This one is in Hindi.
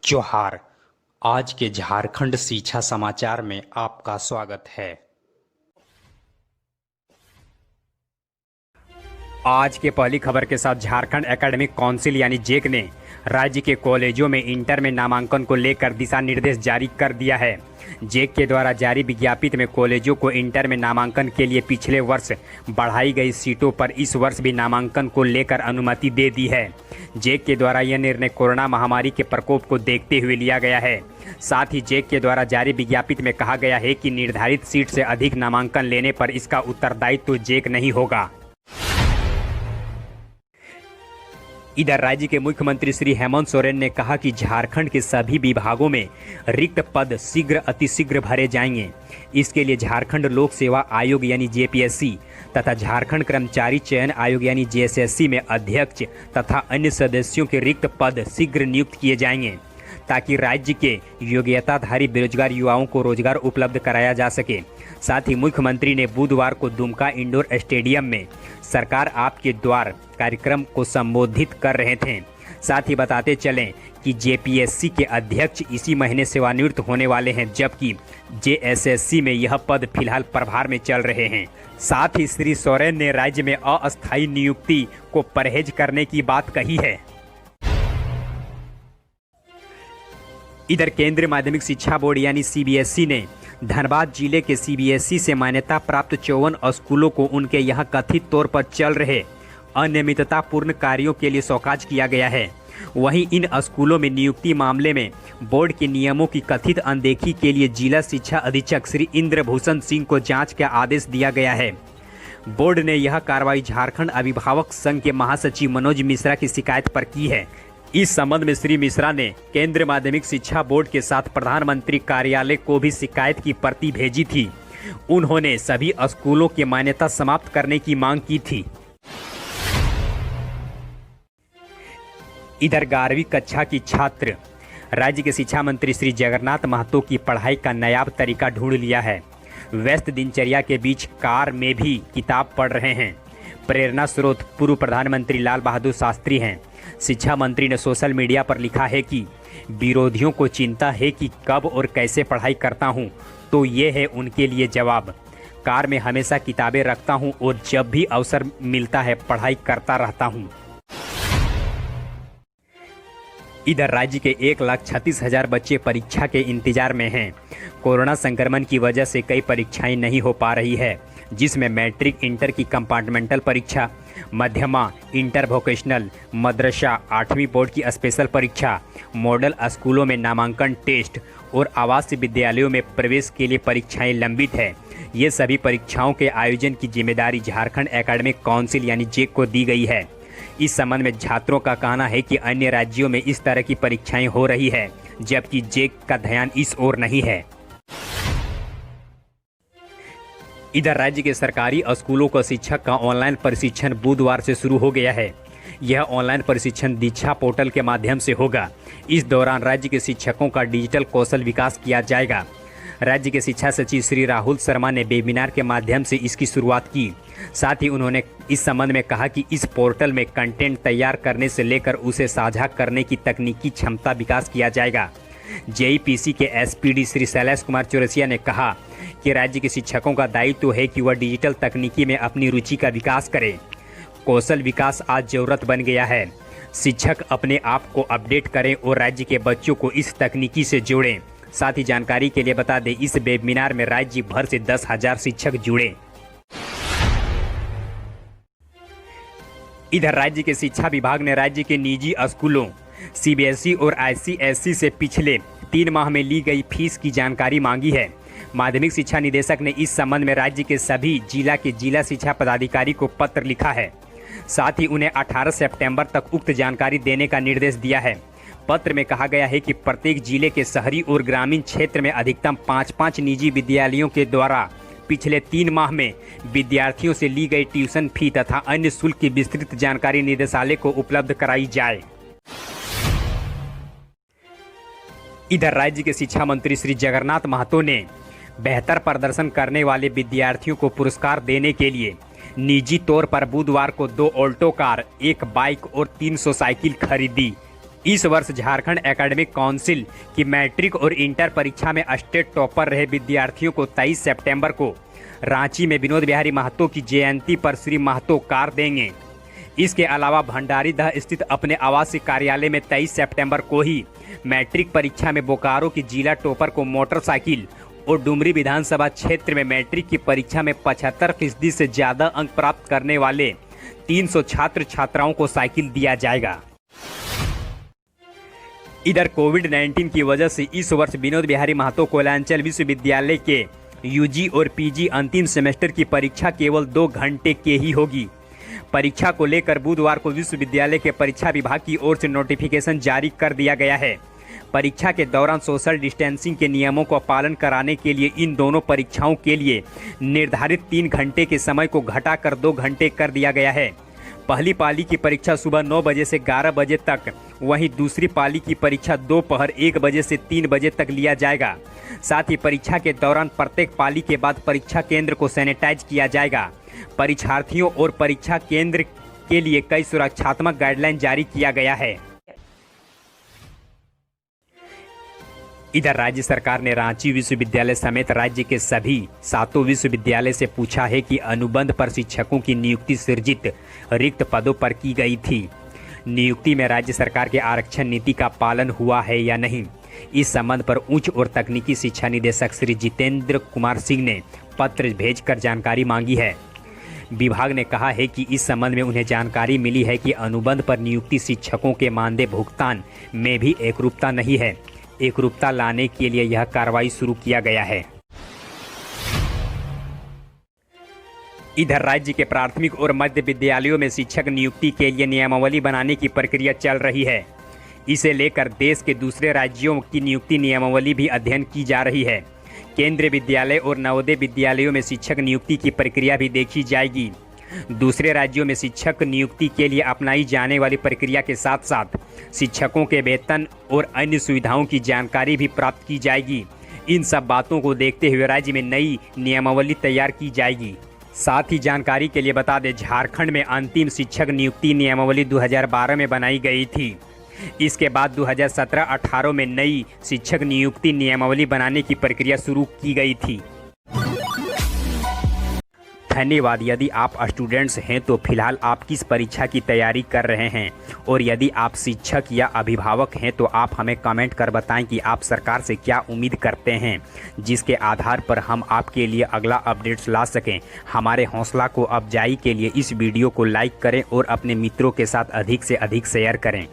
जोहार। आज के झारखंड शिक्षा समाचार में आपका स्वागत है। आज के पहली खबर के साथ झारखंड एकेडमिक काउंसिल यानी जेक ने राज्य के कॉलेजों में इंटर में नामांकन को लेकर दिशा निर्देश जारी कर दिया है। जेक के द्वारा जारी विज्ञप्ति में कॉलेजों को इंटर में नामांकन के लिए पिछले वर्ष बढ़ाई गई सीटों पर इस वर्ष भी नामांकन को लेकर अनुमति दे दी है। जेक के द्वारा यह निर्णय कोरोना महामारी के प्रकोप को देखते हुए लिया गया है। साथ ही जेक के द्वारा जारी विज्ञप्ति में कहा गया है कि निर्धारित सीट से अधिक नामांकन लेने पर इसका उत्तरदायित्व जेक नहीं होगा। इधर राज्य के मुख्यमंत्री श्री हेमंत सोरेन ने कहा कि झारखंड के सभी विभागों में रिक्त पद शीघ्र अतिशीघ्र भरे जाएंगे। इसके लिए झारखंड लोक सेवा आयोग यानी जेपीएससी तथा झारखंड कर्मचारी चयन आयोग यानी जेएसएससी में अध्यक्ष तथा अन्य सदस्यों के रिक्त पद शीघ्र नियुक्त किए जाएंगे, ताकि राज्य के योग्यताधारी बेरोजगार युवाओं को रोजगार उपलब्ध कराया जा सके। साथ ही मुख्यमंत्री ने बुधवार को दुमका इंडोर स्टेडियम में सरकार आपके द्वार कार्यक्रम को संबोधित कर रहे थे। साथ ही बताते चलें कि जेपीएससी के अध्यक्ष इसी महीने सेवानिवृत्त होने वाले हैं, जबकि जेएसएससी में यह पद फिलहाल प्रभार में चल रहे हैं। साथ ही श्री सोरेन ने राज्य में अस्थायी नियुक्ति को परहेज करने की बात कही है। इधर केंद्रीय माध्यमिक शिक्षा बोर्ड यानी सीबीएसई ने धनबाद जिले के सीबीएसई से मान्यता प्राप्त 54 स्कूलों को उनके यहां कथित तौर पर चल रहे अनियमिततापूर्ण कार्यों के लिए शौकाज किया गया है। वहीं इन स्कूलों में नियुक्ति मामले में बोर्ड के नियमों की कथित अनदेखी के लिए जिला शिक्षा अधीक्षक श्री इंद्रभूषण सिंह को जांच का आदेश दिया गया है। बोर्ड ने यह कार्रवाई झारखंड अभिभावक संघ के महासचिव मनोज मिश्रा की शिकायत पर की है। इस संबंध में श्री मिश्रा ने केंद्रीय माध्यमिक शिक्षा बोर्ड के साथ प्रधानमंत्री कार्यालय को भी शिकायत की प्रति भेजी थी। उन्होंने सभी स्कूलों की मान्यता समाप्त करने की मांग की थी। इधर 11वीं कक्षा की छात्र राज्य के शिक्षा मंत्री श्री जगन्नाथ महतो की पढ़ाई का नायाब तरीका ढूंढ लिया है। व्यस्त दिनचर्या के बीच कार में भी किताब पढ़ रहे हैं। प्रेरणा स्रोत पूर्व प्रधानमंत्री लाल बहादुर शास्त्री हैं। शिक्षा मंत्री ने सोशल मीडिया पर लिखा है कि विरोधियों को चिंता है कि कब और कैसे पढ़ाई करता हूं, तो ये है उनके लिए जवाब। कार में हमेशा किताबें रखता हूं और जब भी अवसर मिलता है पढ़ाई करता रहता हूं। इधर राज्य के 1,36,000 बच्चे परीक्षा के इंतजार में हैं। कोरोना संक्रमण की वजह से कई परीक्षाएं नहीं हो पा रही है, जिसमें मैट्रिक इंटर की कंपार्टमेंटल परीक्षा, मध्यमा इंटर वोकेशनल, मदरसा 8वीं बोर्ड की स्पेशल परीक्षा, मॉडल स्कूलों में नामांकन टेस्ट और आवासीय विद्यालयों में प्रवेश के लिए परीक्षाएं लंबित है। ये सभी परीक्षाओं के आयोजन की जिम्मेदारी झारखंड एकेडमिक काउंसिल यानी जेक को दी गई है। इस संबंध में छात्रों का कहना है कि अन्य राज्यों में इस तरह की परीक्षाएं हो रही है, जबकि जेक का ध्यान इस ओर नहीं है। इधर राज्य के सरकारी स्कूलों का शिक्षक का ऑनलाइन प्रशिक्षण बुधवार से शुरू हो गया है। यह ऑनलाइन प्रशिक्षण दीक्षा पोर्टल के माध्यम से होगा। इस दौरान राज्य के शिक्षकों का डिजिटल कौशल विकास किया जाएगा। राज्य के शिक्षा सचिव श्री राहुल शर्मा ने वेबिनार के माध्यम से इसकी शुरुआत की। साथ ही उन्होंने इस संबंध में कहा कि इस पोर्टल में कंटेंट तैयार करने से लेकर उसे साझा करने की तकनीकी क्षमता विकास किया जाएगा। जेईपीसी के एसपीडी श्री शैलेश कुमार चौरसिया ने कहा कि राज्य के शिक्षकों का दायित्व है कि वह डिजिटल तकनीकी में अपनी रुचि का विकास करें। कौशल विकास आज जरूरत बन गया है। शिक्षक अपने आप को अपडेट करें और राज्य के बच्चों को इस तकनीकी से जोड़ें। साथ ही जानकारी के लिए बता दें, इस वेबिनार में राज्य भर से 10,000 शिक्षक जुड़े। इधर राज्य के शिक्षा विभाग ने राज्य के निजी स्कूलों सीबीएसई और आईसीएसई से पिछले 3 माह में ली गई फीस की जानकारी मांगी है। माध्यमिक शिक्षा निदेशक ने इस संबंध में राज्य के सभी जिला शिक्षा पदाधिकारी को पत्र लिखा है। साथ ही उन्हें 18 सितंबर तक उक्त जानकारी देने का निर्देश दिया है। पत्र में कहा गया है कि प्रत्येक जिले के शहरी और ग्रामीण क्षेत्र में अधिकतम 5-5 निजी विद्यालयों के द्वारा पिछले 3 माह में विद्यार्थियों से ली गई ट्यूशन फी तथा अन्य शुल्क की विस्तृत जानकारी निदेशालय को उपलब्ध कराई जाए। इधर राज्य के शिक्षा मंत्री श्री जगन्नाथ महतो ने बेहतर प्रदर्शन करने वाले विद्यार्थियों को पुरस्कार देने के लिए निजी तौर पर बुधवार को 2 ऑल्टो कार, 1 बाइक और 300 साइकिल खरीदी। इस वर्ष झारखंड एकेडमिक काउंसिल की मैट्रिक और इंटर परीक्षा में स्टेट टॉपर रहे विद्यार्थियों को 23 सितंबर को रांची में विनोद बिहारी महतो की जयंती पर श्री महतो कार देंगे। इसके अलावा भंडारीदह स्थित अपने आवासीय कार्यालय में 23 सितंबर को ही मैट्रिक परीक्षा में बोकारो की जिला टॉपर को मोटरसाइकिल और डुमरी विधानसभा क्षेत्र में मैट्रिक की परीक्षा में 75% से ज्यादा अंक प्राप्त करने वाले 300 छात्र छात्राओं को साइकिल दिया जाएगा। इधर कोविड-19 की वजह से इस वर्ष विनोद बिहारी महतो कोयलांचल विश्वविद्यालय के यूजी और पीजी अंतिम सेमेस्टर की परीक्षा केवल 2 घंटे के ही होगी। परीक्षा को लेकर बुधवार को विश्वविद्यालय के परीक्षा विभाग की ओर से नोटिफिकेशन जारी कर दिया गया है। परीक्षा के दौरान सोशल डिस्टेंसिंग के नियमों का पालन कराने के लिए इन दोनों परीक्षाओं के लिए निर्धारित 3 घंटे के समय को घटाकर 2 घंटे कर दिया गया है। पहली पाली की परीक्षा सुबह 9 बजे से 11 बजे तक, वहीं दूसरी पाली की परीक्षा दोपहर 1 बजे से 3 बजे तक लिया जाएगा। साथ ही परीक्षा के दौरान प्रत्येक पाली के बाद परीक्षा केंद्र को सैनिटाइज किया जाएगा। परीक्षार्थियों और परीक्षा केंद्र के लिए कई सुरक्षात्मक गाइडलाइन जारी किया गया है। इधर राज्य सरकार ने रांची विश्वविद्यालय समेत राज्य के सभी 7 विश्वविद्यालय से पूछा है कि अनुबंध पर शिक्षकों की नियुक्ति सृजित रिक्त पदों पर की गई थी। नियुक्ति में राज्य सरकार के आरक्षण नीति का पालन हुआ है या नहीं, इस संबंध पर उच्च और तकनीकी शिक्षा निदेशक श्री जितेंद्र कुमार सिंह ने पत्र भेजकर जानकारी मांगी है। विभाग ने कहा है कि इस संबंध में उन्हें जानकारी मिली है कि अनुबंध पर नियुक्ति शिक्षकों के मानदेय भुगतान में भी एकरूपता नहीं है। एकरूपता लाने के लिए यह कार्रवाई शुरू किया गया है। इधर राज्य के प्राथमिक और मध्य विद्यालयों में शिक्षक नियुक्ति के लिए नियमावली बनाने की प्रक्रिया चल रही है। इसे लेकर देश के दूसरे राज्यों की नियुक्ति नियमावली भी अध्ययन की जा रही है। केंद्रीय विद्यालय और नवोदय विद्यालयों में शिक्षक नियुक्ति की प्रक्रिया भी देखी जाएगी। दूसरे राज्यों में शिक्षक नियुक्ति के लिए अपनाई जाने वाली प्रक्रिया के साथ साथ शिक्षकों के वेतन और अन्य सुविधाओं की जानकारी भी प्राप्त की जाएगी। इन सब बातों को देखते हुए राज्य में नई नियमावली तैयार की जाएगी। साथ ही जानकारी के लिए बता दें, झारखंड में अंतिम शिक्षक नियुक्ति नियमावली 2012 में बनाई गई थी। इसके बाद 2017-18 में नई शिक्षक नियुक्ति नियमावली बनाने की प्रक्रिया शुरू की गई थी। धन्यवाद। यदि आप स्टूडेंट्स हैं तो फिलहाल आप किस परीक्षा की तैयारी कर रहे हैं, और यदि आप शिक्षक या अभिभावक हैं तो आप हमें कमेंट कर बताएं कि आप सरकार से क्या उम्मीद करते हैं, जिसके आधार पर हम आपके लिए अगला अपडेट्स ला सकें। हमारे हौसला को अफजाई के लिए इस वीडियो को लाइक करें और अपने मित्रों के साथ अधिक से अधिक शेयर करें।